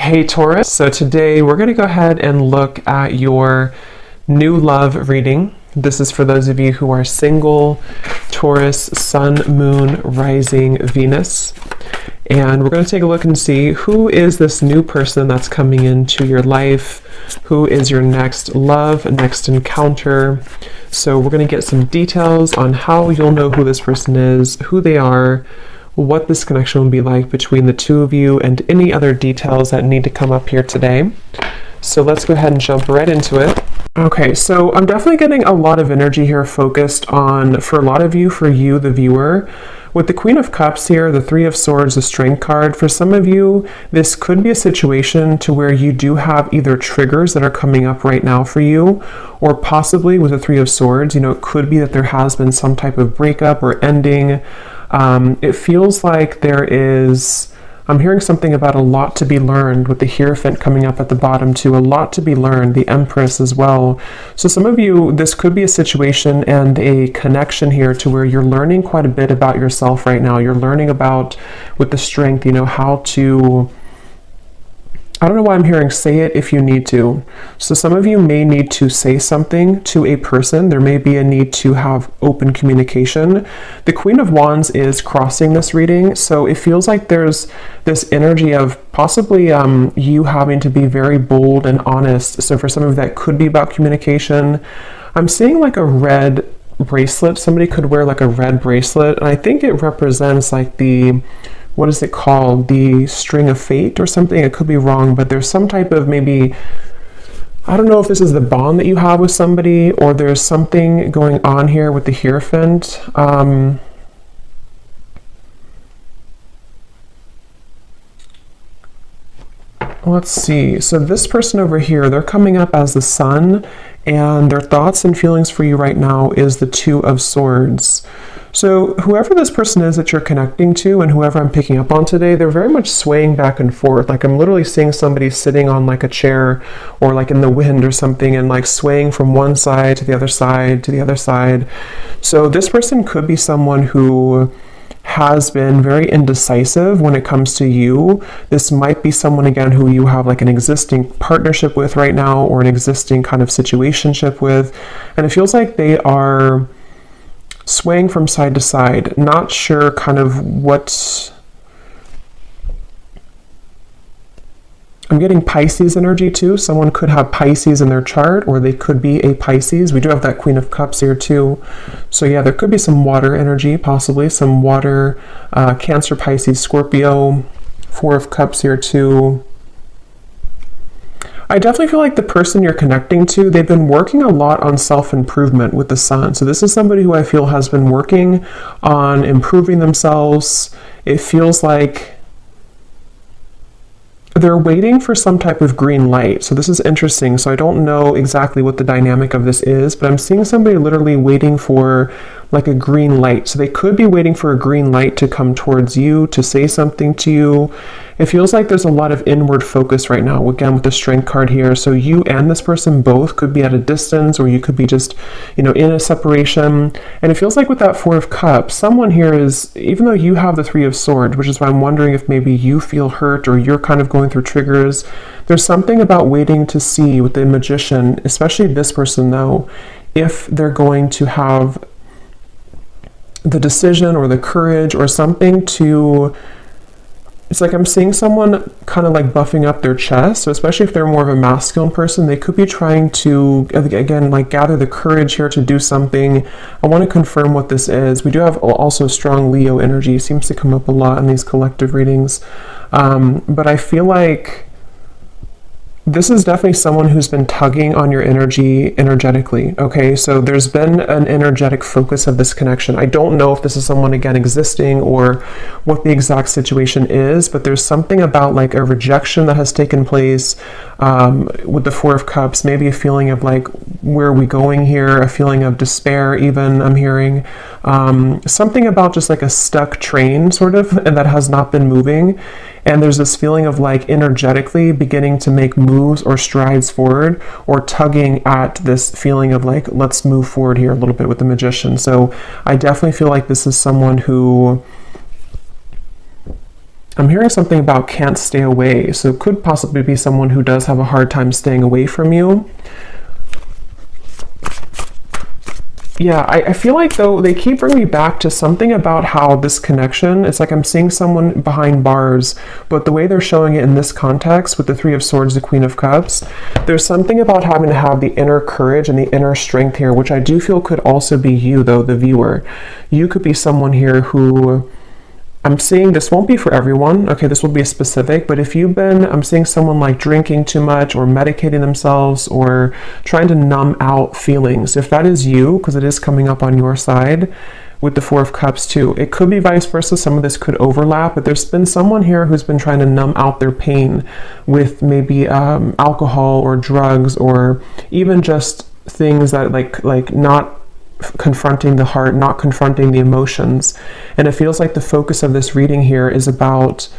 Hey Taurus, so today we're going to go ahead and look at your new love reading. This is for those of you who are single, Taurus, Sun, Moon, Rising, Venus. And we're going to take a look and see who is this new person that's coming into your life, who is your next love, next encounter. So we're going to get some details on how you'll know who this person is, who they are, what this connection will be like between the two of you, and any other details that need to come up here today. So let's go ahead and jump right into it. Okay, so I'm definitely getting a lot of energy here focused on, for a lot of you, for you, the viewer. With the Queen of Cups here, the Three of Swords, the Strength card, for some of you, this could be a situation to where you do have either triggers that are coming up right now for you, or possibly with the Three of Swords, it could be that there has been some type of breakup or ending. It feels like there is, I'm hearing something about a lot to be learned with the Hierophant coming up at the bottom too, a lot to be learned, the Empress as well. So some of you, this could be a situation and a connection here to where you're learning quite a bit about yourself right now. You're learning about, with the Strength, how to, I don't know why I'm hearing say it if you need to. So some of you may need to say something to a person. There may be a need to have open communication. The Queen of Wands is crossing this reading. So it feels like there's this energy of possibly you having to be very bold and honest. So for some of you that could be about communication. I'm seeing like a red bracelet. Somebody could wear like a red bracelet. And I think it represents like the, what is it called? The string of fate or something? It could be wrong, but there's some type of maybe, I don't know if this is the bond that you have with somebody, or there's something going on here with the Hierophant. Let's see. So this person over here, they're coming up as the Sun, and their thoughts and feelings for you right now is the Two of Swords. So whoever this person is that you're connecting to, and whoever I'm picking up on today, they're very much swaying back and forth. Like I'm literally seeing somebody sitting on like a chair or like in the wind or something, and like swaying from one side to the other side to the other side. So this person could be someone who has been very indecisive when it comes to you. This might be someone, again, who you have like an existing partnership with right now, or an existing kind of situationship with. And it feels like they are swaying from side to side, not sure kind of what. I'm getting Pisces energy too. Someone could have Pisces in their chart, or they could be a Pisces. We do have that Queen of Cups here too. So yeah, there could be some water energy, possibly some water, Cancer, Pisces, Scorpio, Four of Cups here too. I definitely feel like the person you're connecting to, they've been working a lot on self-improvement with the Sun. So this is somebody who I feel has been working on improving themselves. It feels like they're waiting for some type of green light. So this is interesting. So I don't know exactly what the dynamic of this is, but I'm seeing somebody literally waiting for like a green light. So they could be waiting for a green light to come towards you, to say something to you. It feels like there's a lot of inward focus right now, again, with the Strength card here. So you and this person both could be at a distance, or you could be just, in a separation. And it feels like with that Four of Cups, someone here is, even though you have the Three of Swords, which is why I'm wondering if maybe you feel hurt, or you're kind of going through triggers, there's something about waiting to see with the Magician, especially this person though, if they're going to have the decision or the courage or something to, it's like I'm seeing someone kind of like buffing up their chest. So especially if they're more of a masculine person, they could be trying to, again, like gather the courage here to do something. I want to confirm what this is. We do have also strong Leo energy. It seems to come up a lot in these collective readings. But I feel like this is definitely someone who's been tugging on your energy energetically, okay? So there's been an energetic focus of this connection. I don't know if this is someone, again, existing or what the exact situation is, but there's something about like a rejection that has taken place with the Four of Cups, maybe a feeling of like, where are we going here? A feeling of despair even, I'm hearing. Something about just like a stuck train sort of, and that has not been moving. And there's this feeling of like energetically beginning to make moves or strides forward, or tugging at this feeling of like, let's move forward here a little bit with the Magician. So I definitely feel like this is someone who I'm hearing something about can't stay away. So it could possibly be someone who does have a hard time staying away from you. Yeah, I feel like, though, they keep bringing me back to something about how this connection, it's like I'm seeing someone behind bars, but the way they're showing it in this context with the Three of Swords, the Queen of Cups, there's something about having to have the inner courage and the inner strength here, which I do feel could also be you, though, the viewer. You could be someone here who... I'm seeing this won't be for everyone, okay, this will be specific, but if you've been, I'm seeing someone like drinking too much or medicating themselves or trying to numb out feelings. If that is you, because it is coming up on your side with the Four of Cups too, it could be vice versa. Some of this could overlap, but there's been someone here who's been trying to numb out their pain with maybe alcohol or drugs or even just things that like not confronting the heart, not confronting the emotions. And it feels like the focus of this reading here is about,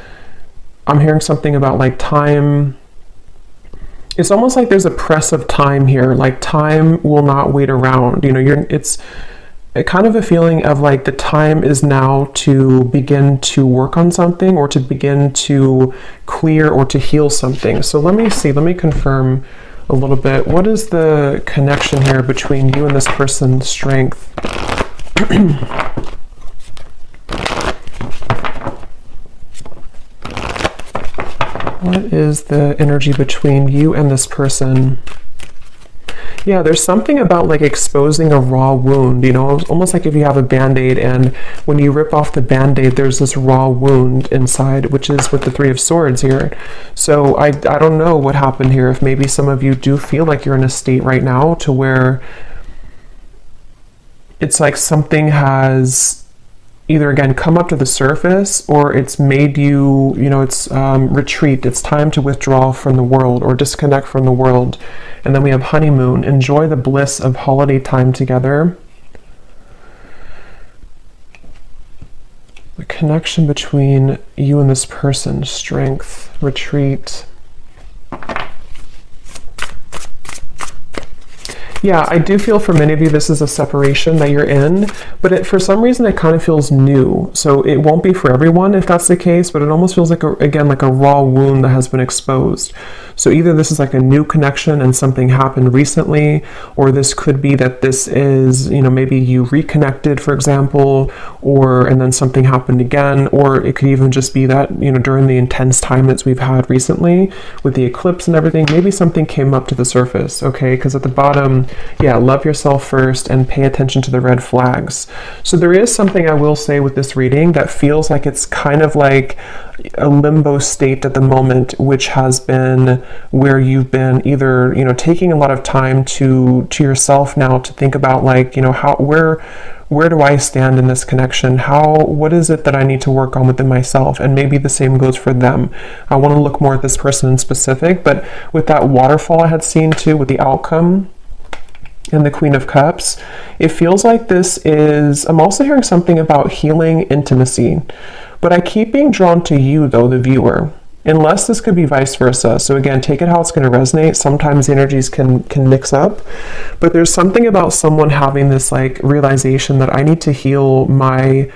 I'm hearing something about like time. It's almost like there's a press of time here, like time will not wait around. You know, it's a kind of a feeling of like the time is now to begin to work on something or to begin to clear or to heal something. So let me see, let me confirm a little bit. What is the connection here between you and this person's strength? What is the energy between you and this person? Yeah, there's something about like exposing a raw wound, you know, almost like if you have a band-aid and when you rip off the band-aid, there's this raw wound inside, which is with the Three of Swords here. So I don't know what happened here. If maybe some of you do feel like you're in a state right now to where it's like something has either again come up to the surface or it's made you, you know, it's retreat. It's time to withdraw from the world or disconnect from the world. And then we have honeymoon. Enjoy the bliss of holiday time together. The connection between you and this person, strength, retreat. Yeah, I do feel for many of you this is a separation that you're in, but for some reason it kind of feels new. So it won't be for everyone if that's the case, but it almost feels like, again, like a raw wound that has been exposed. So either this is like a new connection and something happened recently, or this could be that this is, you know, maybe you reconnected, for example, and then something happened again, or it could even just be that, you know, during the intense time that we've had recently with the eclipse and everything, maybe something came up to the surface, okay? Because at the bottom, yeah, love yourself first and pay attention to the red flags. So there is something I will say with this reading that feels like it's kind of like a limbo state at the moment, which has been where you've been either, you know, taking a lot of time to yourself now to think about like, you know, where do I stand in this connection? What is it that I need to work on within myself? And maybe the same goes for them. I want to look more at this person in specific, but with that waterfall I had seen too, with the outcome and the Queen of Cups, it feels like this is, I'm also hearing something about healing intimacy, but I keep being drawn to you though, the viewer, unless this could be vice versa. So again, take it how it's going to resonate. Sometimes the energies can mix up, but there's something about someone having this like realization that I need to heal my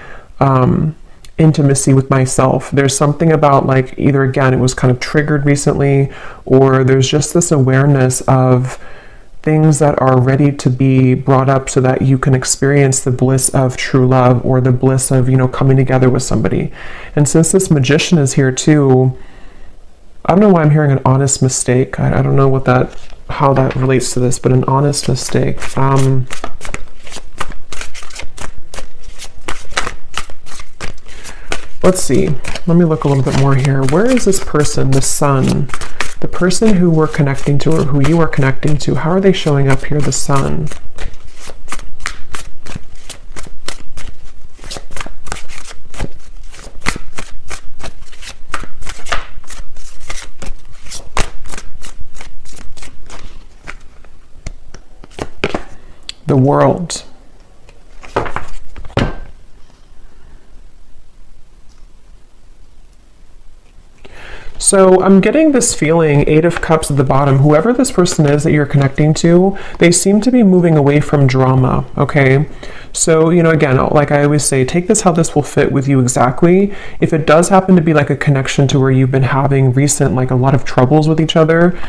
intimacy with myself. There's something about like either again, it was kind of triggered recently, or there's just this awareness of things that are ready to be brought up so that you can experience the bliss of true love or the bliss of, you know, coming together with somebody. And since this Magician is here too, I don't know why I'm hearing an honest mistake. I don't know how that relates to this, but an honest mistake. Let's see. Let me look a little bit more here. Where is this person, the Sun? The person who we're connecting to or who you are connecting to, how are they showing up here, the Sun? The World. So I'm getting this feeling, Eight of Cups at the bottom, whoever this person is that you're connecting to, they seem to be moving away from drama, okay? So, you know, again, like I always say, take this how this will fit with you exactly. If it does happen to be like a connection to where you've been having recent, like a lot of troubles with each other,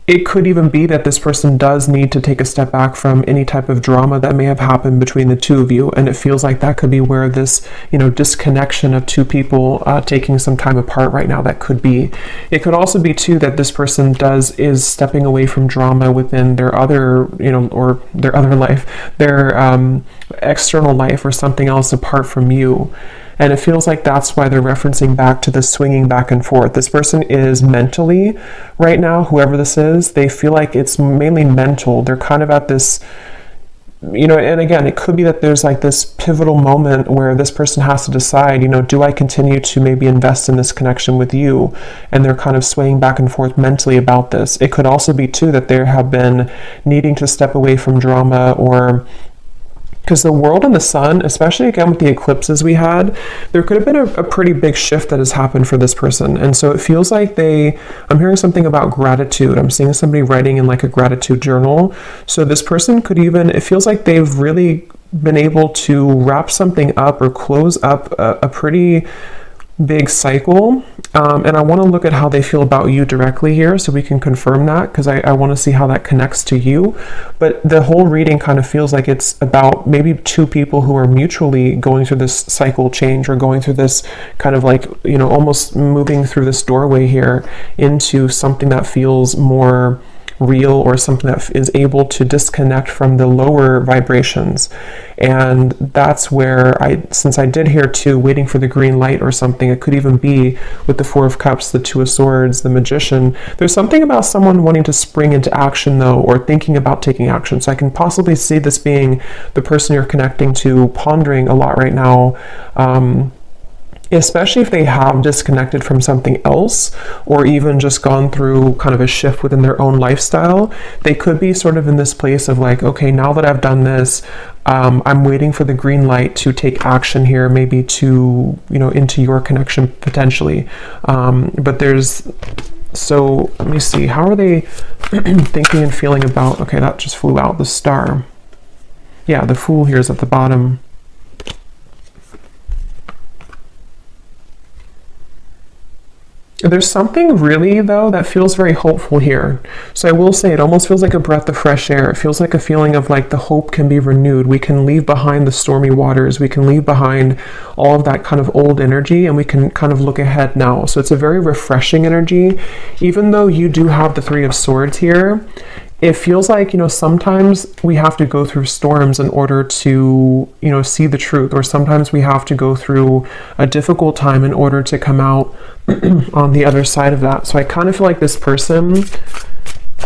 it could even be that this person does need to take a step back from any type of drama that may have happened between the two of you. And it feels like that could be where this, you know, disconnection of two people taking some time apart right now, that could be. It could also be too that this person is stepping away from drama within their other, you know, or their other life, their external life or something else apart from you. And it feels like that's why they're referencing back to the swinging back and forth. This person is mentally, right now, whoever this is, they feel like it's mainly mental. They're kind of at this, you know, and again, it could be that there's like this pivotal moment where this person has to decide, you know, do I continue to maybe invest in this connection with you? And they're kind of swaying back and forth mentally about this. It could also be too that they have been needing to step away from drama, or because the world and the sun, especially again with the eclipses we had, there could have been a pretty big shift that has happened for this person. And so it feels like I'm hearing something about gratitude. I'm seeing somebody writing in like a gratitude journal. So this person could even, it feels like they've really been able to wrap something up or close up a pretty big cycle. And I want to look at how they feel about you directly here so we can confirm that, because I want to see how that connects to you. But the whole reading kind of feels like it's about maybe two people who are mutually going through this cycle change, or going through this kind of like, you know, almost moving through this doorway here into something that feels more real, or something that is able to disconnect from the lower vibrations. And that's where since I did hear too, waiting for the green light or something, it could even be with the Four of Cups, the Two of Swords, the Magician. There's something about someone wanting to spring into action though, or thinking about taking action. So I can possibly see this being the person you're connecting to, pondering a lot right now, especially if they have disconnected from something else, or even just gone through kind of a shift within their own lifestyle. They could be sort of in this place of like, okay, now that I've done this, I'm waiting for the green light to take action here, maybe to, you know, into your connection potentially. So let me see, how are they thinking and feeling about, okay, that just flew out, the Star. Yeah, the Fool here is at the bottom. There's something really, though, that feels very hopeful here. So I will say it almost feels like a breath of fresh air. It feels like a feeling of like the hope can be renewed. We can leave behind the stormy waters. We can leave behind all of that kind of old energy, and we can kind of look ahead now. So it's a very refreshing energy. Even though you do have the Three of Swords here, it feels like, you know, sometimes we have to go through storms in order to, you know, see the truth, or sometimes we have to go through a difficult time in order to come out on the other side of that. So I kind of feel like this person,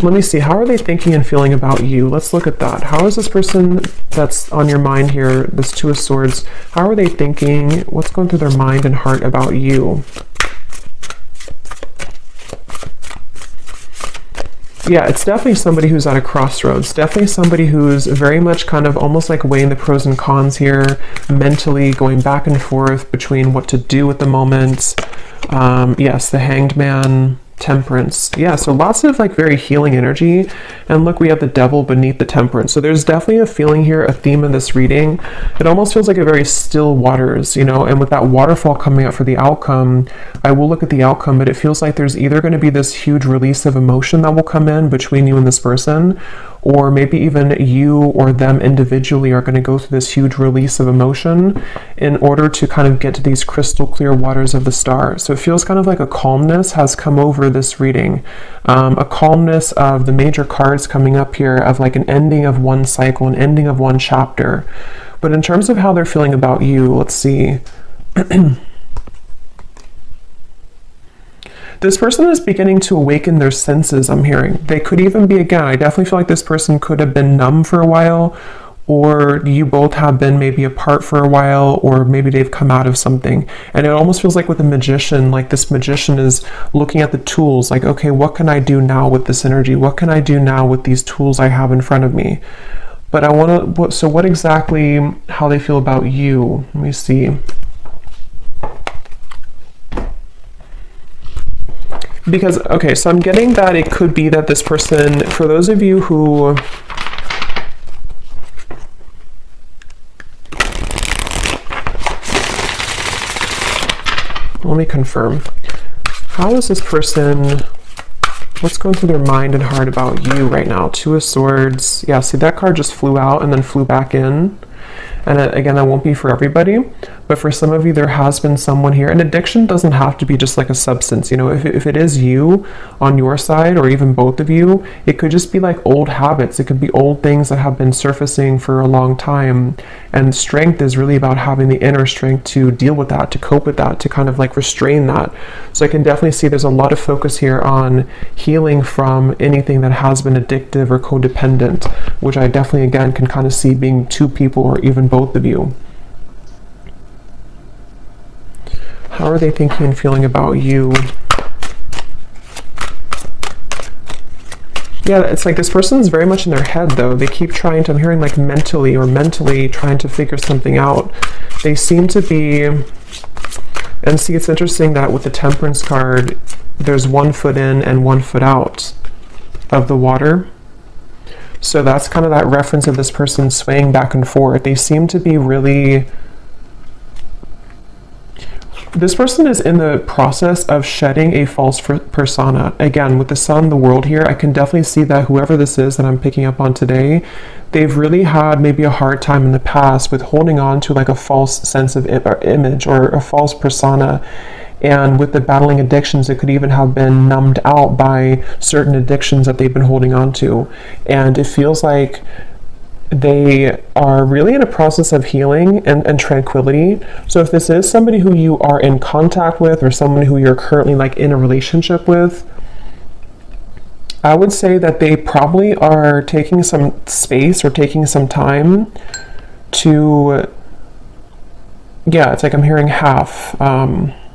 let me see, how are they thinking and feeling about you? Let's look at that. How is this person that's on your mind here, this Two of Swords, how are they thinking? What's going through their mind and heart about you? Yeah, it's definitely somebody who's at a crossroads. Definitely somebody who's very much kind of almost like weighing the pros and cons here, mentally going back and forth between what to do at the moment. Yes, the Hanged Man, Temperance. Yeah, so lots of like very healing energy. And look, we have the Devil beneath the Temperance. So there's definitely a feeling here, a theme in this reading. It almost feels like a very still waters, you know, and with that waterfall coming up for the outcome, I will look at the outcome, but it feels like there's either going to be this huge release of emotion that will come in between you and this person, or maybe even you or them individually are going to go through this huge release of emotion in order to kind of get to these crystal clear waters of the Star. So it feels kind of like a calmness has come over this reading, a calmness of the major cards coming up here, of like an ending of one cycle, an ending of one chapter. But in terms of how they're feeling about you, let's see. This person is beginning to awaken their senses, I'm hearing. They could even be, again, I definitely feel like this person could have been numb for a while, or you both have been maybe apart for a while, or maybe they've come out of something. And it almost feels like with the Magician, like this Magician is looking at the tools, like, okay, what can I do now with this energy? What can I do now with these tools I have in front of me? But I want to, so what exactly, how they feel about you? Let me see. Because, okay, so I'm getting that it could be that this person, for those of you who, let me confirm. How is this person, what's going through their mind and heart about you right now? Two of Swords. Yeah, see, that card just flew out and then flew back in. And again, that won't be for everybody, but for some of you, there has been someone here. And addiction doesn't have to be just like a substance. You know, if it is you on your side, or even both of you, it could just be like old habits. It could be old things that have been surfacing for a long time. And strength is really about having the inner strength to deal with that, to cope with that, to kind of like restrain that. So I can definitely see there's a lot of focus here on healing from anything that has been addictive or codependent, which I definitely, again, can kind of see being two people or even both of you. How are they thinking and feeling about you? Yeah, it's like this person's very much in their head, though. They keep trying to, I'm hearing like mentally trying to figure something out. They seem to be, and see, it's interesting that with the Temperance card, there's 1 foot in and 1 foot out of the water. So that's kind of that reference of this person swaying back and forth. They seem to be really, this person is in the process of shedding a false persona. Again, with the Sun, the world here, I can definitely see that whoever this is that I'm picking up on today, they've really had maybe a hard time in the past with holding on to like a false sense of image or a false persona. And with the battling addictions, it could even have been numbed out by certain addictions that they've been holding on to. And it feels like they are really in a process of healing and tranquility. So if this is somebody who you are in contact with, or someone who you're currently like in a relationship with, I would say that they probably are taking some space or taking some time to, yeah, it's like I'm hearing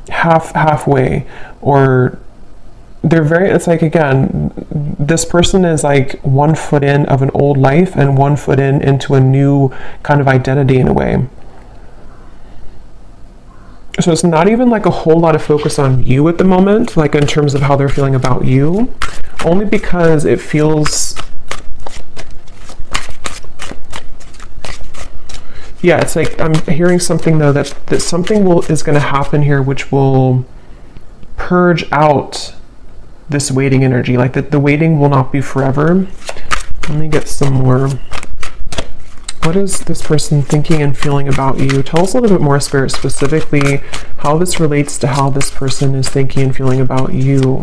halfway, or they're very, it's like, again, this person is like 1 foot in of an old life and 1 foot into a new kind of identity in a way. So it's not even like a whole lot of focus on you at the moment, like in terms of how they're feeling about you, only because it feels, yeah, it's like I'm hearing something though that something is going to happen here which will purge out this waiting energy, like that the waiting will not be forever. Let me get some more. What is this person thinking and feeling about you? Tell us a little bit more, Spirit, specifically how this relates to how this person is thinking and feeling about you.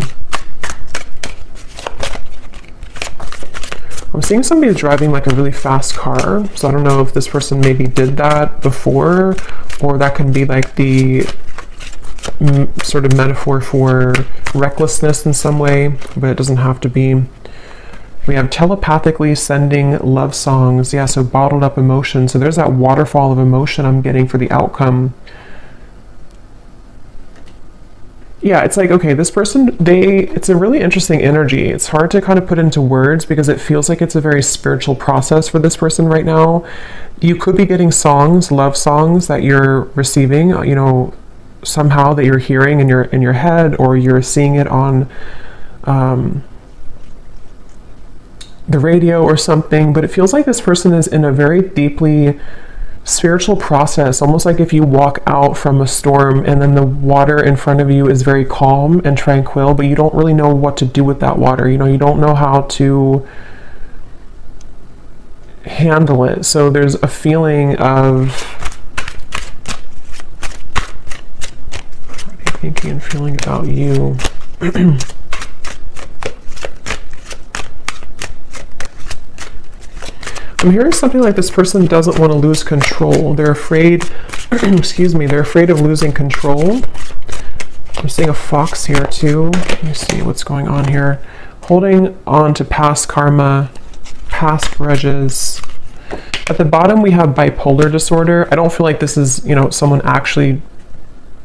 I'm seeing somebody driving like a really fast car, so I don't know if this person maybe did that before, or that can be like the sort of metaphor for recklessness in some way, but it doesn't have to be. We have telepathically sending love songs. Yeah, so bottled up emotion. So there's that waterfall of emotion I'm getting for the outcome. Yeah, it's like, okay, this person, it's a really interesting energy. It's hard to kind of put into words because it feels like it's a very spiritual process for this person right now. You could be getting songs, love songs that you're receiving, you know, somehow that you're hearing in your head, or you're seeing it on the radio or something. But it feels like this person is in a very deeply spiritual process, almost like if you walk out from a storm and then the water in front of you is very calm and tranquil, but you don't really know what to do with that water. You know, you don't know how to handle it. So there's a feeling of thinking and feeling about you. I'm hearing something like this person doesn't want to lose control. They're afraid, excuse me, they're afraid of losing control. I'm seeing a fox here too. Let me see what's going on here. Holding on to past karma, past grudges. At the bottom we have bipolar disorder. I don't feel like this is, you know, someone actually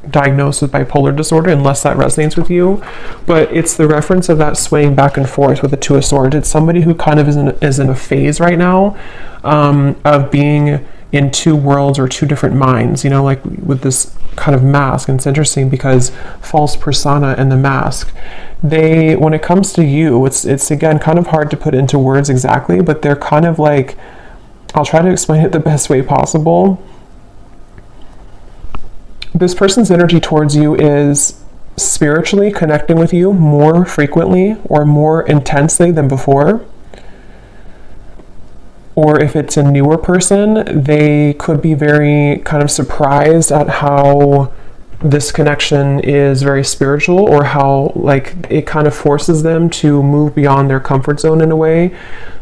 diagnosed with bipolar disorder, unless that resonates with you, but it's the reference of that swaying back and forth with the Two of Swords. It's somebody who kind of is in a phase right now of being in two worlds or two different minds, you know, like with this kind of mask. And it's interesting because false persona and the mask, when it comes to you, it's again kind of hard to put into words exactly, but they're kind of like, I'll try to explain it the best way possible. This person's energy towards you is spiritually connecting with you more frequently or more intensely than before. Or if it's a newer person, they could be very kind of surprised at how this connection is very spiritual, or how like it kind of forces them to move beyond their comfort zone in a way.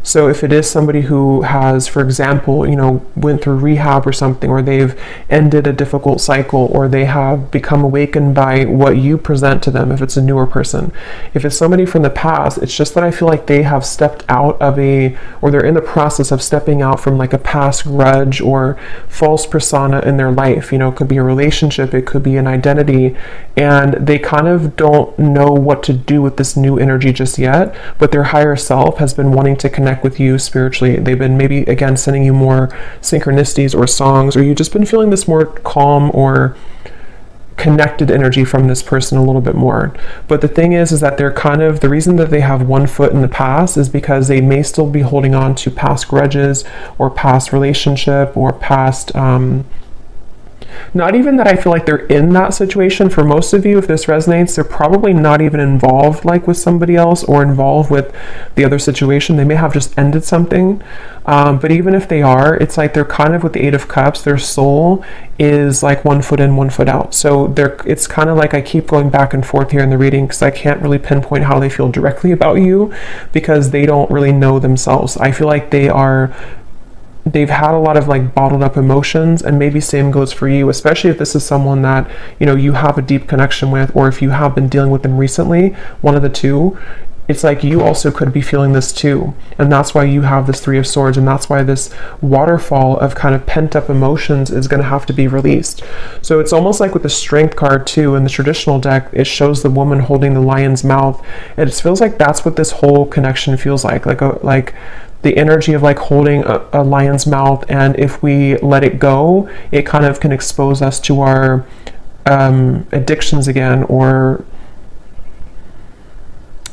So if it is somebody who has, for example, you know, went through rehab or something, or they've ended a difficult cycle, or they have become awakened by what you present to them, if it's a newer person. If it's somebody from the past, it's just that I feel like they have stepped out of or they're in the process of stepping out from like a past grudge or false persona in their life. You know, it could be a relationship, it could be an identity, and they kind of don't know what to do with this new energy just yet, but their higher self has been wanting to connect with you spiritually. They've been maybe again sending you more synchronicities or songs, or you've just been feeling this more calm or connected energy from this person a little bit more. But the thing is that they're kind of, the reason that they have one foot in the past is because they may still be holding on to past grudges or past relationship or past not even that I feel like they're in that situation. For most of you, if this resonates, they're probably not even involved like with somebody else or involved with the other situation. They may have just ended something. But even if they are, it's like they're kind of with the Eight of Cups, their soul is like one foot in, one foot out. So it's kind of like I keep going back and forth here in the reading because I can't really pinpoint how they feel directly about you because they don't really know themselves. I feel like they've had a lot of like bottled up emotions, and maybe same goes for you, especially if this is someone that, you know, you have a deep connection with, or if you have been dealing with them recently, one of the two. It's like you also could be feeling this too, and that's why you have this Three of Swords, and that's why this waterfall of kind of pent up emotions is going to have to be released. So it's almost like with the Strength card too in the traditional deck, it shows the woman holding the lion's mouth, and it feels like that's what this whole connection feels like the energy of like holding a lion's mouth, and if we let it go, it kind of can expose us to our addictions again, or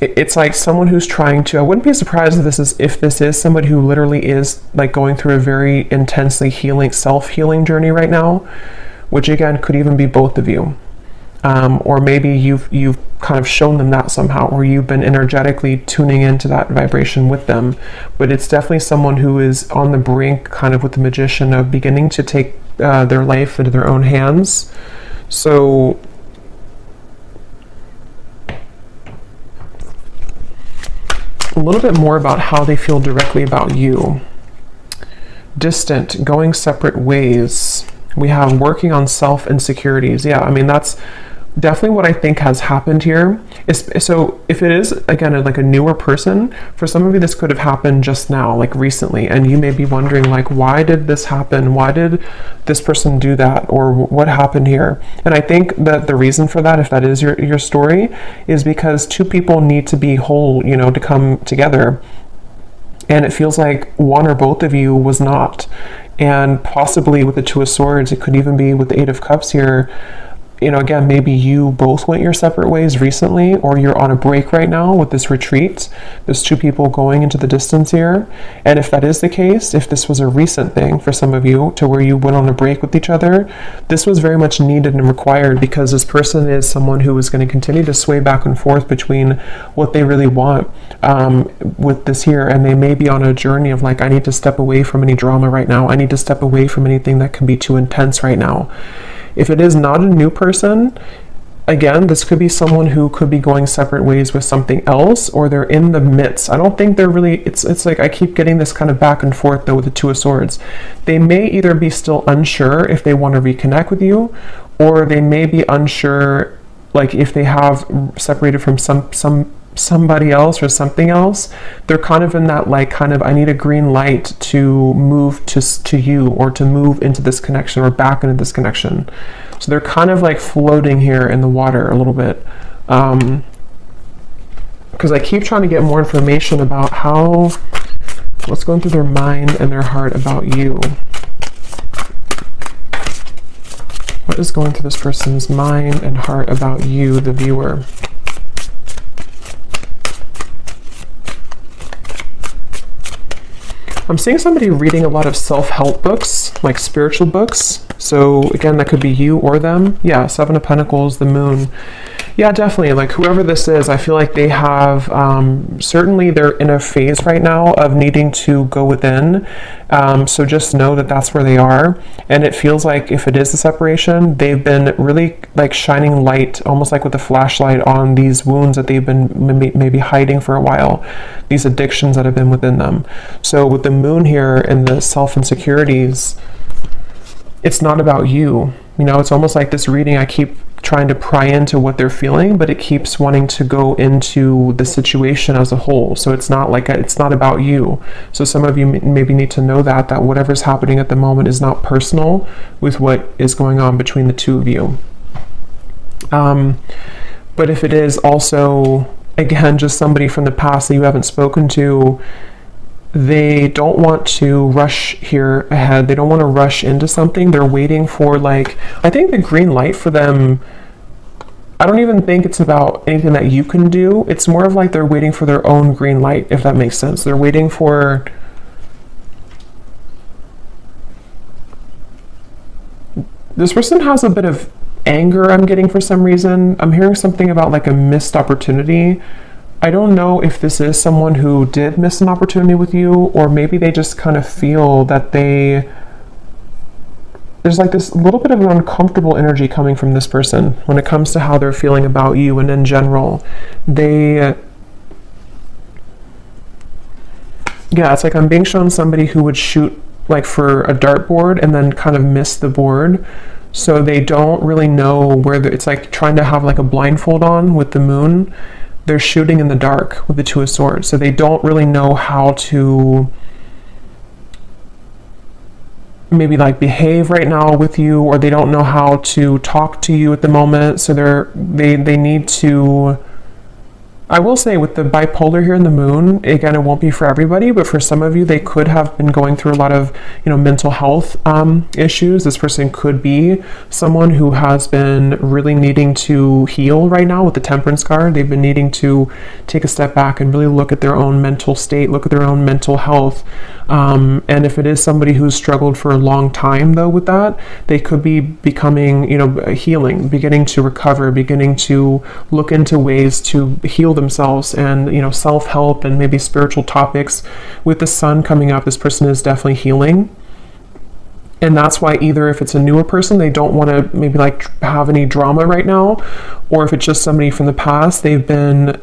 it's like someone who's trying to, I wouldn't be surprised if this is somebody who literally is like going through a very intensely self-healing journey right now, which again could even be both of you. Or maybe you've kind of shown them that somehow, or you've been energetically tuning into that vibration with them. But it's definitely someone who is on the brink, kind of with the Magician, of beginning to take their life into their own hands. So a little bit more about how they feel directly about you. Distant, going separate ways. We have working on self-insecurities. Yeah, I mean, that's definitely what I think has happened here. So if it is, again, like a newer person, for some of you this could have happened just now, like recently, and you may be wondering, like, why did this happen? Why did this person do that? Or what happened here? And I think that the reason for that, if that is your story, is because two people need to be whole, you know, to come together. And it feels like one or both of you was not. And possibly with the Two of Swords, it could even be with the Eight of Cups here. You know, again, maybe you both went your separate ways recently, or you're on a break right now with this retreat. There's two people going into the distance here. And if that is the case, if this was a recent thing for some of you to where you went on a break with each other, this was very much needed and required, because this person is someone who is going to continue to sway back and forth between what they really want with this here. And they may be on a journey of like, I need to step away from any drama right now. I need to step away from anything that can be too intense right now. If it is not a new person, again, this could be someone who could be going separate ways with something else, or they're in the midst. I don't think they're really, it's like I keep getting this kind of back and forth though with the Two of Swords. They may either be still unsure if they want to reconnect with you, or they may be unsure, like if they have separated from somebody else or something else. They're kind of in that like kind of, I need a green light to move to you, or to move into this connection, or back into this connection. So they're kind of like floating here in the water a little bit, because I keep trying to get more information about what's going through their mind and their heart about you. What is going through this person's mind and heart about you, the viewer? I'm seeing somebody reading a lot of self-help books, like spiritual books. So again, that could be you or them. Yeah, Seven of Pentacles, the Moon. Yeah, definitely. Like whoever this is, I feel like they have, certainly they're in a phase right now of needing to go within. So just know that that's where they are. And it feels like if it is a separation, they've been really like shining light, almost like with a flashlight on these wounds that they've been maybe hiding for a while, these addictions that have been within them. So with the Moon here and the self-insecurities, it's not about you. You know, it's almost like this reading, I keep trying to pry into what they're feeling, but it keeps wanting to go into the situation as a whole. So it's not like it's not about you. So some of you maybe need to know that whatever's happening at the moment is not personal with what is going on between the two of you. But if it is also, again, just somebody from the past that you haven't spoken to, they don't want to rush here ahead. They don't want to rush into something. They're waiting for, like, I think the green light for them, I don't even think it's about anything that you can do. It's more of like they're waiting for their own green light, if that makes sense. They're waiting for, this person has a bit of anger, I'm getting, for some reason. I'm hearing something about like a missed opportunity. I don't know if this is someone who did miss an opportunity with you, or maybe they just kind of feel that there's like this little bit of an uncomfortable energy coming from this person when it comes to how they're feeling about you. And in general, yeah, it's like I'm being shown somebody who would shoot like for a dartboard and then kind of miss the board. So they don't really know where it's like trying to have like a blindfold on with the Moon. They're shooting in the dark with the Two of Swords. So they don't really know how to maybe like behave right now with you, or they don't know how to talk to you at the moment. So they need to, I will say with the bipolar here in the Moon, again, it won't be for everybody, but for some of you, they could have been going through a lot of, mental health issues. This person could be someone who has been really needing to heal right now with the Temperance card. They've been needing to take a step back and really look at their own mental state, look at their own mental health. And if it is somebody who's struggled for a long time, though, with that, they could be becoming, healing, beginning to recover, beginning to look into ways to heal themselves, and self-help and maybe spiritual topics. With the Sun coming up, this person is definitely healing. And that's why either if it's a newer person, they don't want to maybe like have any drama right now, or if it's just somebody from the past, they don't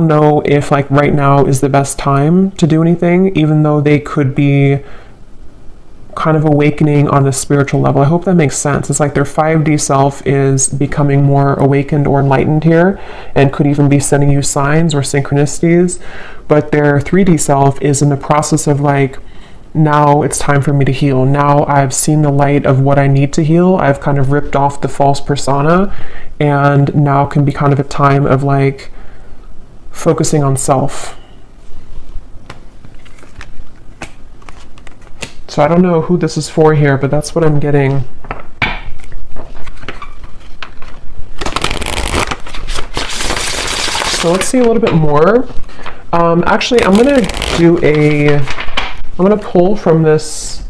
know if like right now is the best time to do anything, even though they could be kind of awakening on a spiritual level. I hope that makes sense. It's like their 5D self is becoming more awakened or enlightened here, and could even be sending you signs or synchronicities, but their 3D self is in the process of like, now it's time for me to heal. Now I've seen the light of what I need to heal. I've kind of ripped off the false persona, and now can be kind of a time of like focusing on self. So I don't know who this is for here, but that's what I'm getting. So let's see a little bit more. Actually, I'm gonna pull from this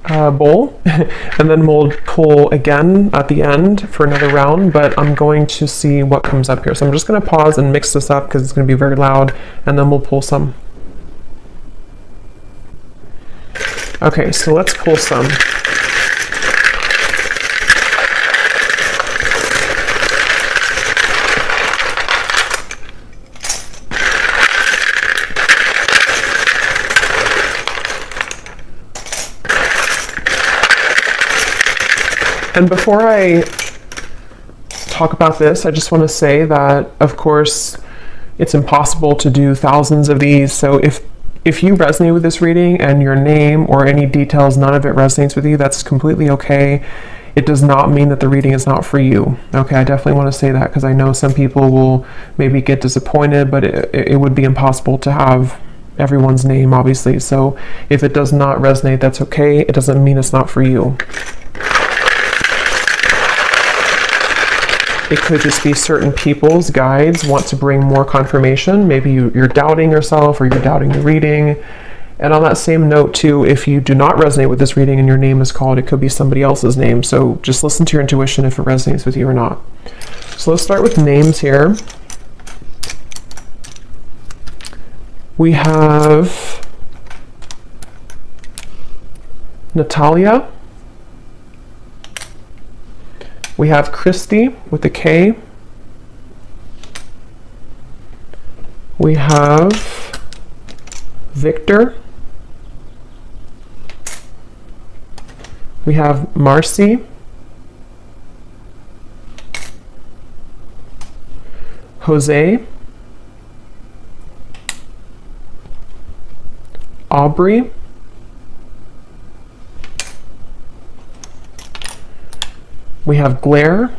bowl, and then we'll pull again at the end for another round, but I'm going to see what comes up here. So I'm just gonna pause and mix this up because it's gonna be very loud, and then we'll pull some. Okay, so let's pull some. And before I talk about this, I just want to say that, of course, it's impossible to do thousands of these. So if you resonate with this reading and your name or any details, none of it resonates with you, that's completely okay. It does not mean that the reading is not for you. Okay, I definitely want to say that because I know some people will maybe get disappointed, but it would be impossible to have everyone's name, obviously. So if it does not resonate, that's okay. It doesn't mean it's not for you. It could just be certain people's guides want to bring more confirmation. Maybe you're doubting yourself, or you're doubting the reading. And on that same note too, if you do not resonate with this reading and your name is called, it could be somebody else's name. So just listen to your intuition if it resonates with you or not. So let's start with names here. We have Natalia. We have Christy with a K. We have Victor. We have Marcy. Jose. Aubrey. We have Glare.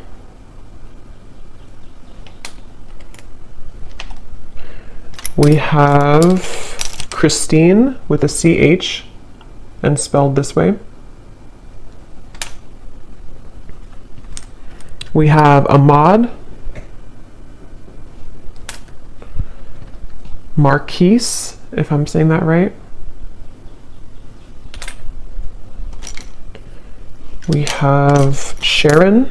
We have Christine with a CH and spelled this way. We have Ahmad. Marquise, if I'm saying that right. We have Sharon.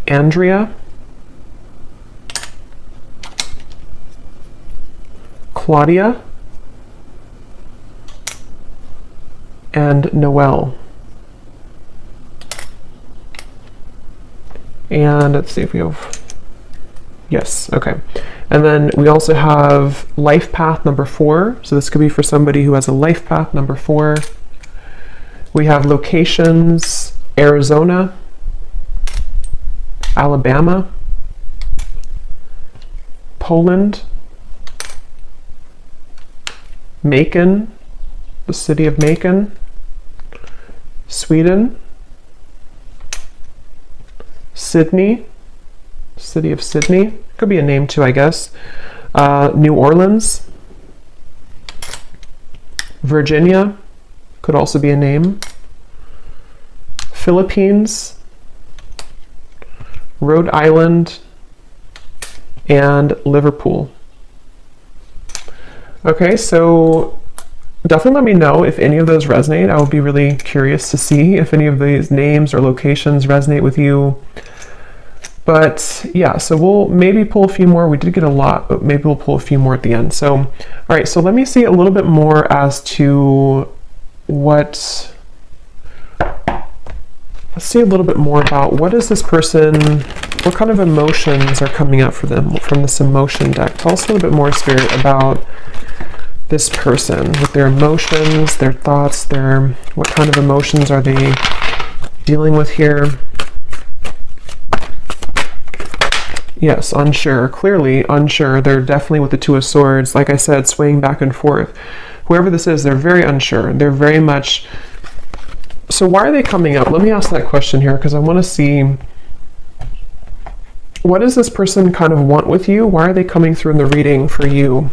Andrea. Claudia. And Noelle. And let's see if we have, yes, okay. And then we also have life path number 4. So this could be for somebody who has a life path number 4. We have locations, Arizona, Alabama, Poland, Macon, the city of Macon, Sweden, Sydney, city of Sydney, could be a name too, I guess. New Orleans, Virginia, could also be a name. Philippines, Rhode Island, and Liverpool. Okay, so definitely let me know if any of those resonate. I would be really curious to see if any of these names or locations resonate with you. But yeah, so we'll maybe pull a few more. We did get a lot, but maybe we'll pull a few more at the end. So, all right, so let me see a little bit more as to let's see a little bit more about what is this person, what kind of emotions are coming up for them from this emotion deck. Tell us a little bit more, Spirit, about this person with their emotions, their thoughts, what kind of emotions are they dealing with here? Yes, unsure, clearly unsure. They're definitely with the Two of Swords, like I said, swaying back and forth. Whoever this is, they're very unsure. They're very much, so why are they coming up? Let me ask that question here, because I want to see, what does this person kind of want with you? Why are they coming through in the reading for you?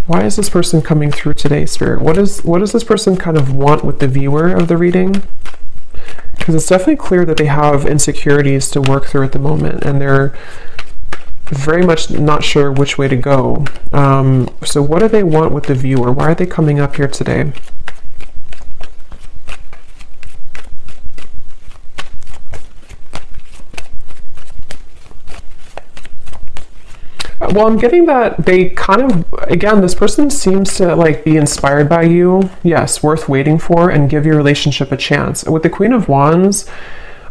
Why is this person coming through today, Spirit? What does this person kind of want with the viewer of the reading? Because it's definitely clear that they have insecurities to work through at the moment, and they're very much not sure which way to go. So what do they want with the viewer? Why are they coming up here today? Well, I'm getting that they kind of, again, this person seems to like be inspired by you. Yes, worth waiting for, and give your relationship a chance. With the Queen of Wands,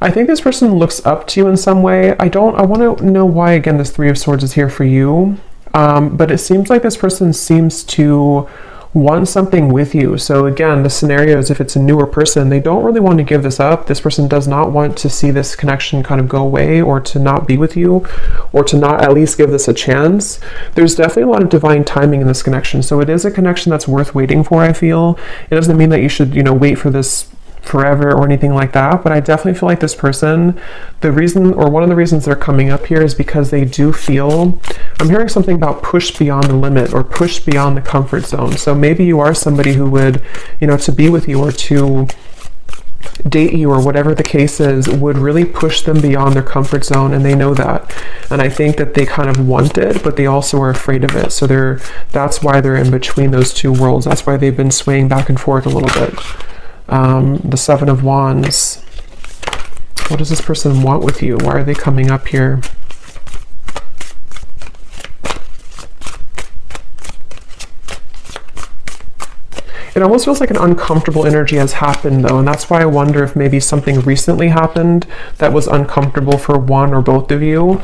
I think this person looks up to you in some way. I want to know why, again, this Three of Swords is here for you. But it seems like this person seems to want something with you. So again, the scenario is if it's a newer person, they don't really want to give this up. This person does not want to see this connection kind of go away, or to not be with you, or to not at least give this a chance. There's definitely a lot of divine timing in this connection. So it is a connection that's worth waiting for, I feel. It doesn't mean that you should, wait for this forever or anything like that, but I definitely feel like this person, the reason, or one of the reasons they're coming up here is because they do feel, I'm hearing something about push beyond the limit or push beyond the comfort zone. So maybe you are somebody who would, to be with you or to date you or whatever the case is, would really push them beyond their comfort zone, and they know that. And I think that they kind of want it, but they also are afraid of it. So that's why they're in between those two worlds. That's why they've been swaying back and forth a little bit. The Seven of Wands. What does this person want with you? Why are they coming up here? It almost feels like an uncomfortable energy has happened though, and that's why I wonder if maybe something recently happened that was uncomfortable for one or both of you,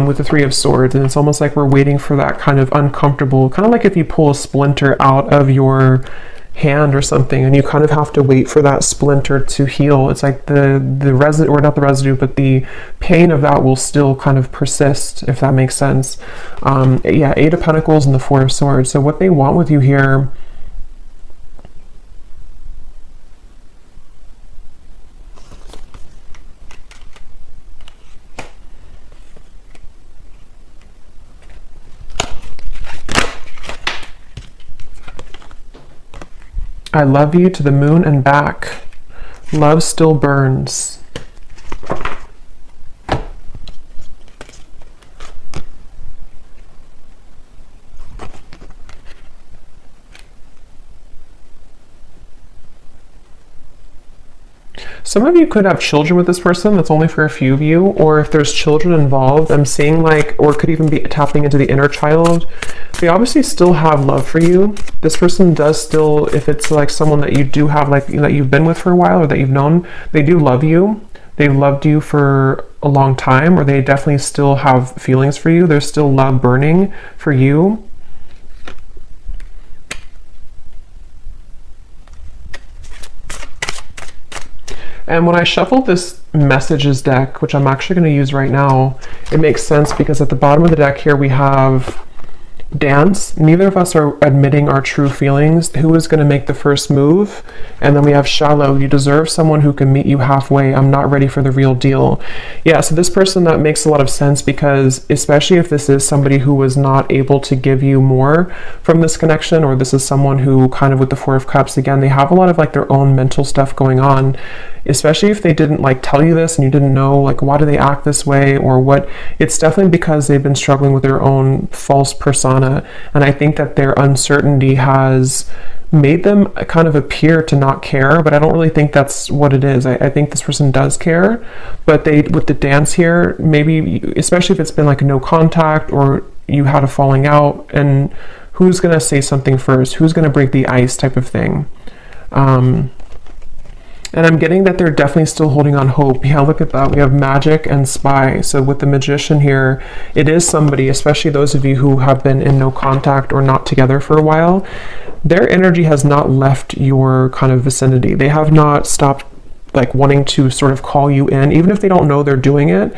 with the Three of Swords. And it's almost like we're waiting for that kind of uncomfortable, kind of like if you pull a splinter out of your hand or something and you kind of have to wait for that splinter to heal. It's like the residue, or not the residue, but the pain of that will still kind of persist, if that makes sense. Yeah, Eight of Pentacles and the Four of Swords. So what they want with you here, I love you to the moon and back. Love still burns. Some of you could have children with this person. That's only for a few of you. Or if there's children involved, I'm seeing like, or could even be tapping into the inner child. They obviously still have love for you. This person does still, if it's like someone that you do have, like, that you've been with for a while or that you've known, they do love you. They've loved you for a long time, or they definitely still have feelings for you. There's still love burning for you. And when I shuffled this messages deck, which I'm actually going to use right now, it makes sense because at the bottom of the deck here we have dance. Neither of us are admitting our true feelings. Who is going to make the first move? And then we have shallow. You deserve someone who can meet you halfway. I'm not ready for the real deal. Yeah, so this person, that makes a lot of sense because especially if this is somebody who was not able to give you more from this connection, or this is someone who kind of with the Four of Cups, again, they have a lot of like their own mental stuff going on, especially if they didn't like tell you this and you didn't know like why do they act this way or what. It's definitely because they've been struggling with their own false persona. And I think that their uncertainty has made them kind of appear to not care, but I don't really think that's what it is. I think this person does care, but they, with the dance here, maybe, especially if it's been like a no contact or you had a falling out, and who's going to say something first? Who's going to break the ice type of thing? And I'm getting that they're definitely still holding on hope. Yeah, look at that. We have Magic and Spy. So with the Magician here, it is somebody, especially those of you who have been in no contact or not together for a while, their energy has not left your kind of vicinity. They have not stopped like wanting to sort of call you in, even if they don't know they're doing it.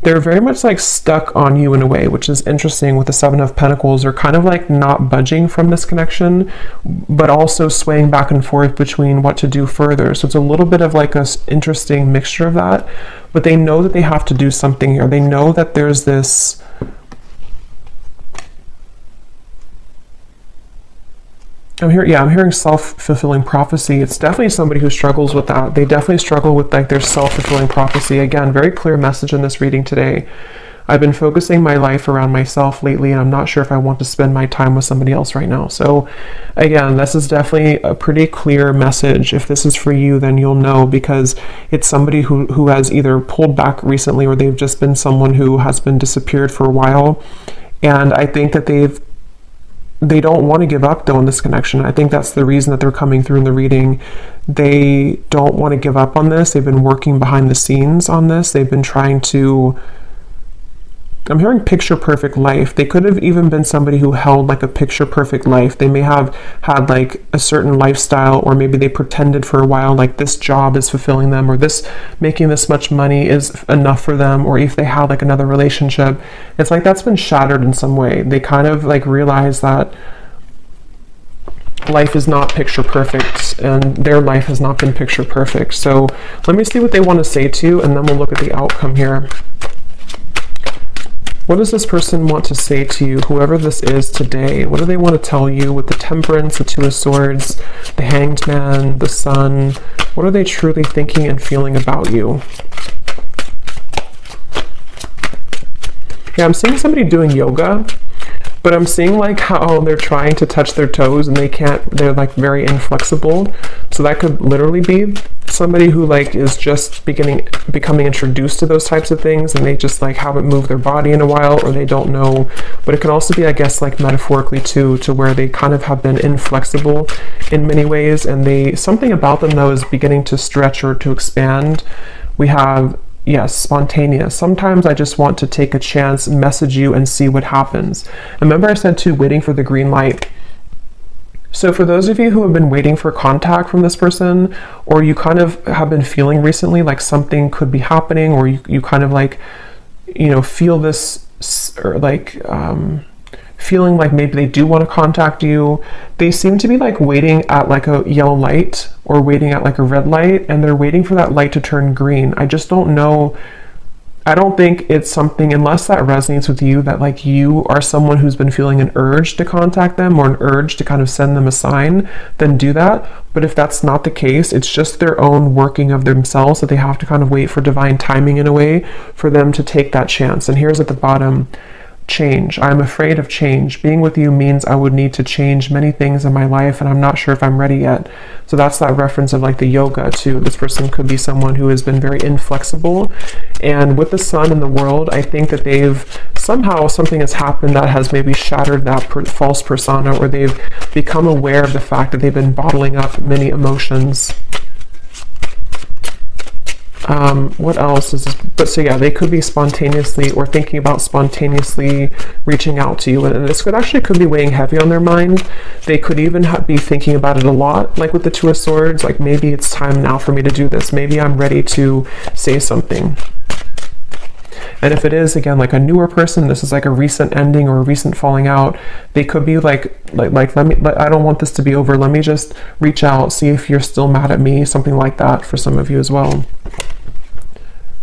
They're very much like stuck on you in a way, which is interesting with the Seven of Pentacles. They're kind of like not budging from this connection, but also swaying back and forth between what to do further. So it's a little bit of like a interesting mixture of that, but they know that they have to do something here. They know that there's this, I'm hearing self-fulfilling prophecy. It's definitely somebody who struggles with that. They definitely struggle with like their self-fulfilling prophecy. Again, very clear message in this reading today. I've been focusing my life around myself lately, and I'm not sure if I want to spend my time with somebody else right now. So again, this is definitely a pretty clear message. If this is for you, then you'll know, because it's somebody who has either pulled back recently, or they've just been someone who has been disappeared for a while. And I think that they don't want to give up though in this connection. I think that's the reason that they're coming through in the reading. They don't want to give up on this. They've been working behind the scenes on this. They've been trying to, I'm hearing picture perfect life. They could have even been somebody who held like a picture perfect life. They may have had like a certain lifestyle, or maybe they pretended for a while like this job is fulfilling them, or this making this much money is enough for them, or if they had like another relationship, it's like that's been shattered in some way. They kind of like realize that life is not picture perfect, and their life has not been picture perfect. So let me see what they want to say to you, and then we'll look at the outcome here. What does this person want to say to you, whoever this is today? What do they want to tell you with the Temperance, the Two of Swords, the Hanged Man, the Sun? What are they truly thinking and feeling about you? Yeah, I'm seeing somebody doing yoga, but I'm seeing like how they're trying to touch their toes and they can't, they're like very inflexible. So that could literally be somebody who like is just becoming introduced to those types of things, and they just like haven't moved their body in a while, or they don't know. But it can also be, I guess, like metaphorically too, to where they kind of have been inflexible in many ways, and they, something about them though is beginning to stretch or to expand. We have, yes, spontaneous. Sometimes I just want to take a chance, message you, and see what happens. Remember I said too, waiting for the green light. So for those of you who have been waiting for contact from this person, or you kind of have been feeling recently like something could be happening, or you kind of like, you know, feel this, or like feeling like maybe they do want to contact you, they seem to be like waiting at like a yellow light or waiting at like a red light, and they're waiting for that light to turn green. I just don't know. I don't think it's something, unless that resonates with you, that like you are someone who's been feeling an urge to contact them or an urge to kind of send them a sign, then do that. But if that's not the case, it's just their own working of themselves that they have to kind of wait for divine timing in a way for them to take that chance. And here's at the bottom, change. I'm afraid of change. Being with you means I would need to change many things in my life, and I'm not sure if I'm ready yet. So that's that reference of like the yoga too. This person could be someone who has been very inflexible, and with the Sun in the world, I think that they've somehow, something has happened that has maybe shattered that false persona, or they've become aware of the fact that they've been bottling up many emotions. What else is this? But so yeah, they could be spontaneously or thinking about spontaneously reaching out to you, and this could be weighing heavy on their mind. They could even be thinking about it a lot, like with the Two of Swords, like maybe it's time now for me to do this, maybe I'm ready to say something. And if it is, again, like a newer person, this is like a recent ending or a recent falling out, they could be like I don't want this to be over, let me just reach out, see if you're still mad at me, something like that for some of you as well.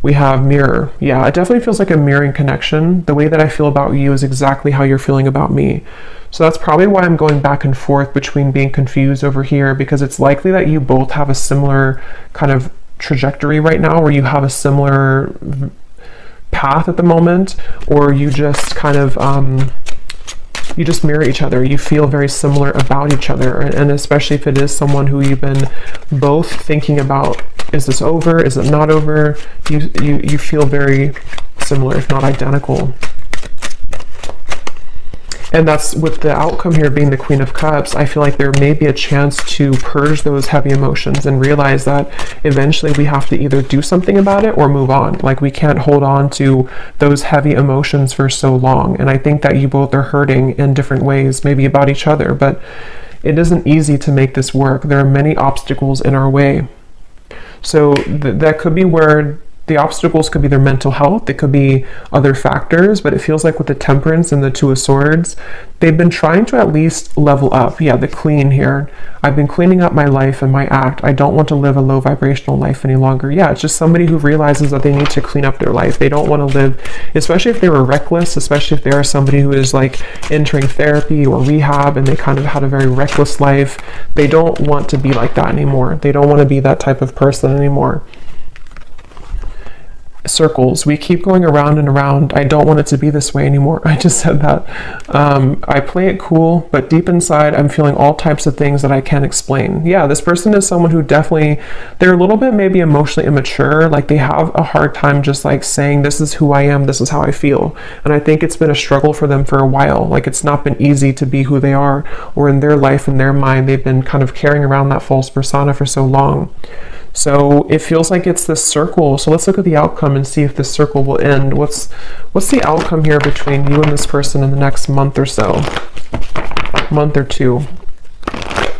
We have mirror. Yeah, it definitely feels like a mirroring connection. The way that I feel about you is exactly how you're feeling about me. So that's probably why I'm going back and forth between being confused over here, because it's likely that you both have a similar kind of trajectory right now, where you have a similar path at the moment, or you just kind of you just mirror each other. You feel very similar about each other, and especially if it is someone who you've been both thinking about, is this over, is it not over, you feel very similar, if not identical. And that's with the outcome here being the Queen of Cups. I feel like there may be a chance to purge those heavy emotions and realize that eventually we have to either do something about it or move on. Like we can't hold on to those heavy emotions for so long. And I think that you both are hurting in different ways, maybe about each other, but it isn't easy to make this work. There are many obstacles in our way. So that could be where the obstacles could be their mental health, it could be other factors, but it feels like with the Temperance and the Two of Swords, they've been trying to at least level up. Yeah, the clean here. I've been cleaning up my life and my act. I don't want to live a low vibrational life any longer. Yeah, it's just somebody who realizes that they need to clean up their life. They don't want to live, especially if they were reckless, especially if they are somebody who is like entering therapy or rehab and they kind of had a very reckless life. They don't want to be like that anymore. They don't want to be that type of person anymore. Circles. We keep going around and around. I don't want it to be this way anymore. I just said that. I play it cool, but deep inside, I'm feeling all types of things that I can't explain. Yeah, this person is someone who definitely, they're a little bit maybe emotionally immature. Like they have a hard time just like saying, this is who I am, this is how I feel. And I think it's been a struggle for them for a while. Like it's not been easy to be who they are, or in their life, in their mind, they've been kind of carrying around that false persona for so long. So it feels like it's this circle. So let's look at the outcome and see if this circle will end. What's the outcome here between you and this person in the next month or so? Month or two.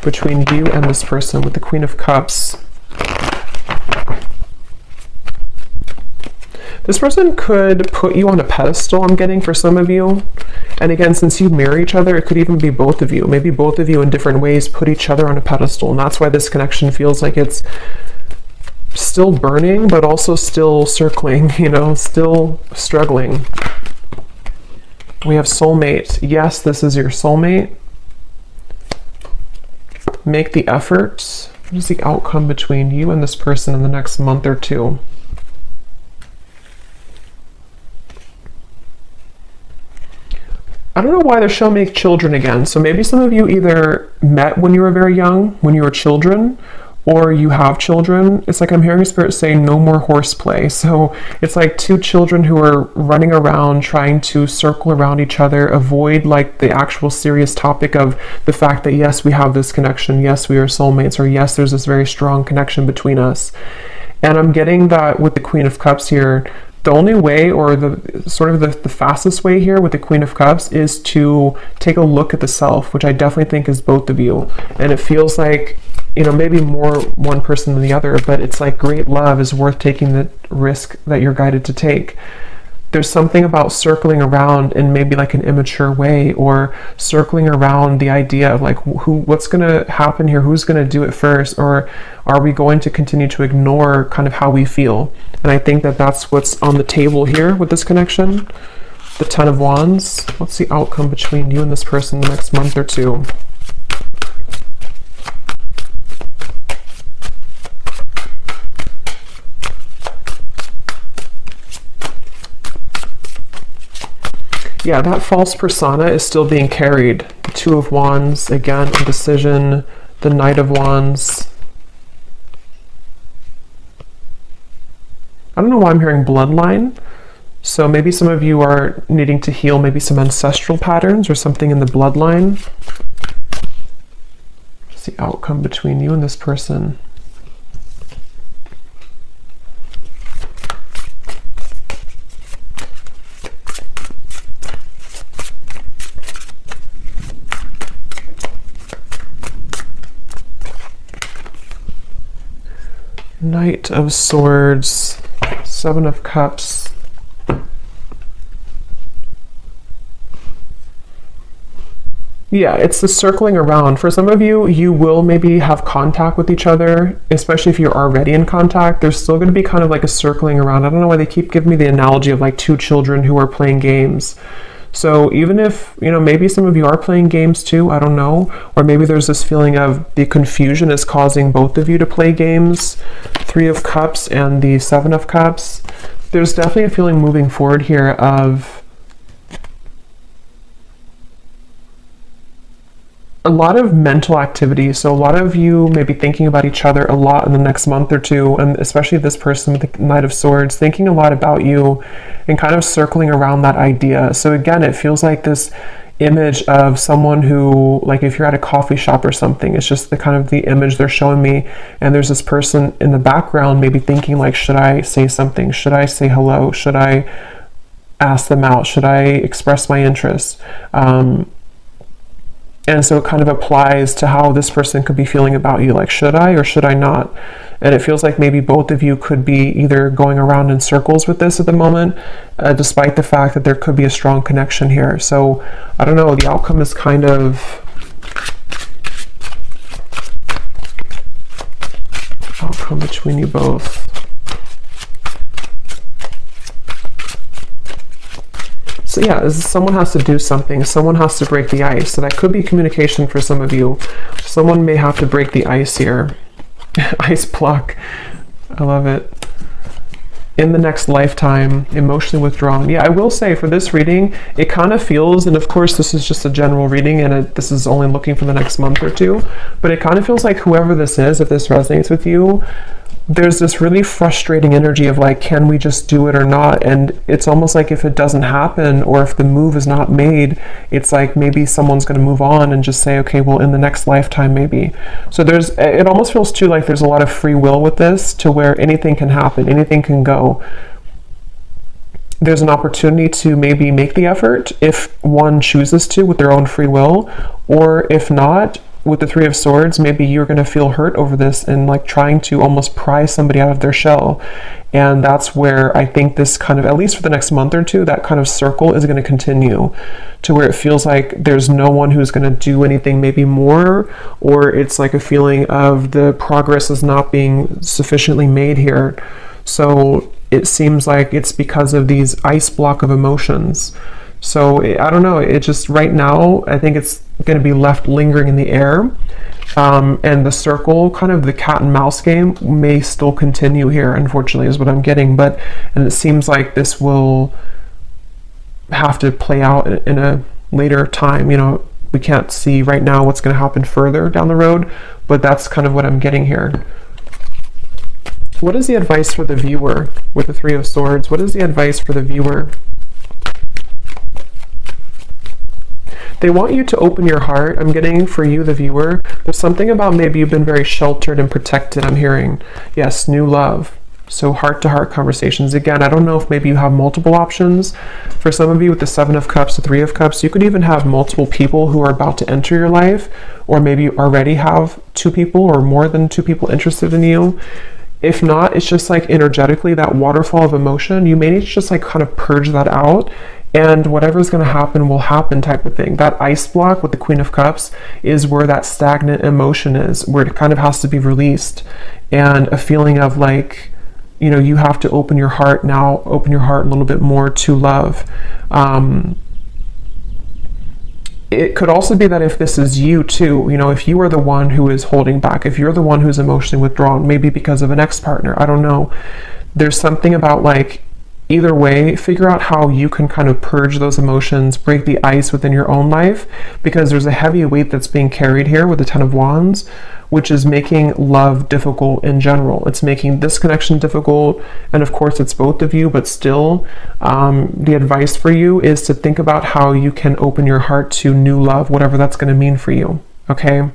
Between you and this person with the Queen of Cups. This person could put you on a pedestal, I'm getting, for some of you. And again, since you marry each other, it could even be both of you. Maybe both of you in different ways put each other on a pedestal. And that's why this connection feels like it's still burning, but also still circling, you know, still struggling. We have soulmate. Yes, this is your soulmate. Make the effort. What is the outcome between you and this person in the next month or two? I don't know why they're showing make children again. So maybe some of you either met when you were very young, when you were children, or you have children. It's like I'm hearing Spirit say no more horseplay. So it's like two children who are running around trying to circle around each other, avoid like the actual serious topic of the fact that yes, we have this connection, yes, we are soulmates, or yes, there's this very strong connection between us. And I'm getting that with the Queen of Cups here, the only way, or the sort of the fastest way here with the Queen of Cups, is to take a look at the self, which I definitely think is both of you. And it feels like, you know, maybe more one person than the other, but it's like great love is worth taking the risk that you're guided to take. There's something about circling around in maybe like an immature way, or circling around the idea of like what's going to happen here, who's going to do it first, or are we going to continue to ignore kind of how we feel? And I think that that's what's on the table here with this connection. The Ten of Wands. What's the outcome between you and this person the next month or two? Yeah, that false persona is still being carried. The Two of Wands, again, indecision, the Knight of Wands. I don't know why I'm hearing bloodline. So maybe some of you are needing to heal maybe some ancestral patterns or something in the bloodline. What's the outcome between you and this person? Knight of Swords, Seven of Cups. Yeah, it's the circling around. For some of you, you will maybe have contact with each other, especially if you're already in contact. There's still going to be kind of like a circling around. I don't know why they keep giving me the analogy of like two children who are playing games. So even if, you know, maybe some of you are playing games too, I don't know, or maybe there's this feeling of the confusion is causing both of you to play games, Three of Cups and the Seven of Cups. There's definitely a feeling moving forward here of a lot of mental activity. So a lot of you may be thinking about each other a lot in the next month or two, and especially this person with the Knight of Swords, thinking a lot about you and kind of circling around that idea. So again, it feels like this image of someone who, like if you're at a coffee shop or something, it's just the kind of the image they're showing me, and there's this person in the background maybe thinking like, should I say something? Should I say hello? Should I ask them out? Should I express my interest? And so it kind of applies to how this person could be feeling about you, like, should I or should I not? And it feels like maybe both of you could be either going around in circles with this at the moment, despite the fact that there could be a strong connection here. So I don't know, the outcome is kind of outcome between you both. So yeah, someone has to do something. Someone has to break the ice. So that could be communication for some of you. Someone may have to break the ice here. Ice block. I love it. In the next lifetime, emotionally withdrawn. Yeah, I will say for this reading, it kind of feels, and of course this is just a general reading and this is only looking for the next month or two, but it kind of feels like whoever this is, if this resonates with you, there's this really frustrating energy of like, can we just do it or not? And it's almost like if it doesn't happen, or if the move is not made, it's like maybe someone's going to move on and just say, okay, well, in the next lifetime maybe. So it almost feels too like there's a lot of free will with this, to where anything can happen, anything can go. There's an opportunity to maybe make the effort if one chooses to with their own free will, or if not, with the Three of Swords, maybe you're going to feel hurt over this and like trying to almost pry somebody out of their shell. And that's where I think this kind of, at least for the next month or two, that kind of circle is going to continue, to where it feels like there's no one who's going to do anything maybe more, or it's like a feeling of the progress is not being sufficiently made here. So it seems like it's because of these ice block of emotions. So I don't know, it just right now, I think it's going to be left lingering in the air. And the circle, kind of the cat and mouse game, may still continue here, unfortunately, is what I'm getting. And it seems like this will have to play out in a later time. You know, we can't see right now what's going to happen further down the road, but that's kind of what I'm getting here. What is the advice for the viewer with the Three of Swords? What is the advice for the viewer? They want you to open your heart. I'm getting for you, the viewer. There's something about maybe you've been very sheltered and protected, I'm hearing. Yes, new love. So heart-to-heart conversations. Again, I don't know if maybe you have multiple options. For some of you with the Seven of Cups, the Three of Cups, you could even have multiple people who are about to enter your life, or maybe you already have two people or more than two people interested in you. If not, it's just like energetically that waterfall of emotion. You may need to just like kind of purge that out, and whatever's going to happen will happen type of thing. That ice block with the Queen of Cups is where that stagnant emotion is, where it kind of has to be released, and a feeling of like, you know, you have to open your heart now, open your heart a little bit more to love. It could also be that if this is you too, you know, if you are the one who is holding back, if you're the one who's emotionally withdrawn, maybe because of an ex-partner, I don't know. There's something about like, either way, figure out how you can kind of purge those emotions, break the ice within your own life, because there's a heavy weight that's being carried here with the Ten of Wands, which is making love difficult in general. It's making this connection difficult, and of course it's both of you, but still, the advice for you is to think about how you can open your heart to new love, whatever that's going to mean for you, okay?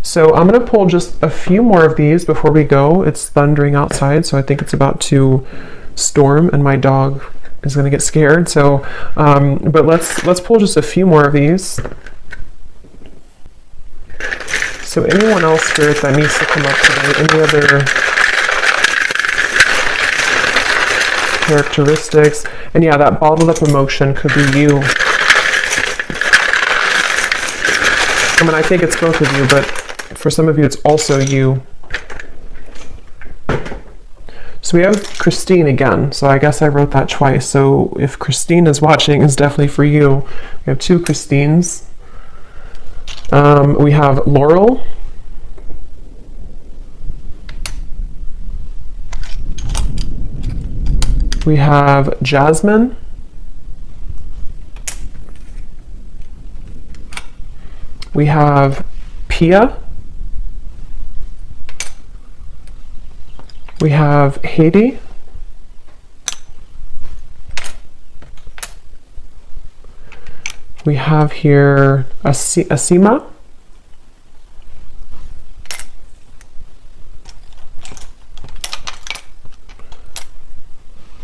So I'm going to pull just a few more of these before we go. It's thundering outside, so I think it's about to storm, and my dog is going to get scared. So, but let's pull just a few more of these. So anyone else, Spirit, that needs to come up today? Any other characteristics? And yeah, that bottled up emotion could be you. I mean, I think it's both of you, but for some of you, it's also you. So we have Christine again. So I guess I wrote that twice. So if Christine is watching, it's definitely for you. We have two Christines. We have Laurel. We have Jasmine. We have Pia. We have Haiti. We have here Asima.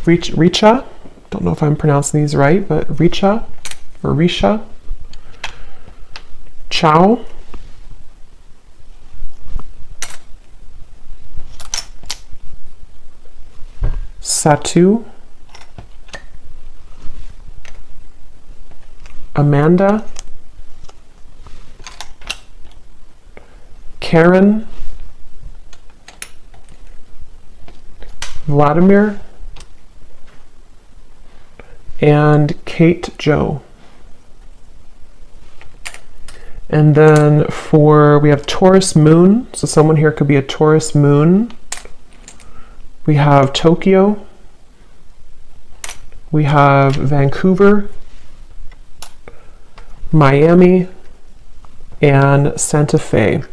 Richa. Don't know if I'm pronouncing these right, but Richa or Risha. Chow. Satu. Amanda. Karen. Vladimir. And Kate Joe. And then we have Taurus Moon. So someone here could be a Taurus Moon. We have Tokyo. We have Vancouver, Miami, and Santa Fe.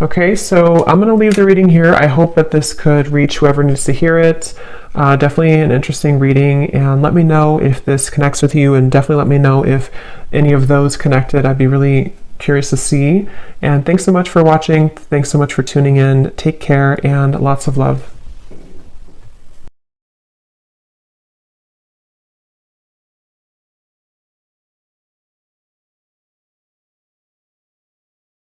Okay, so I'm going to leave the reading here. I hope that this could reach whoever needs to hear it. Definitely an interesting reading, and let me know if this connects with you, and definitely let me know if any of those connected. I'd be really curious to see. And thanks so much for watching. Thanks so much for tuning in. Take care and lots of love.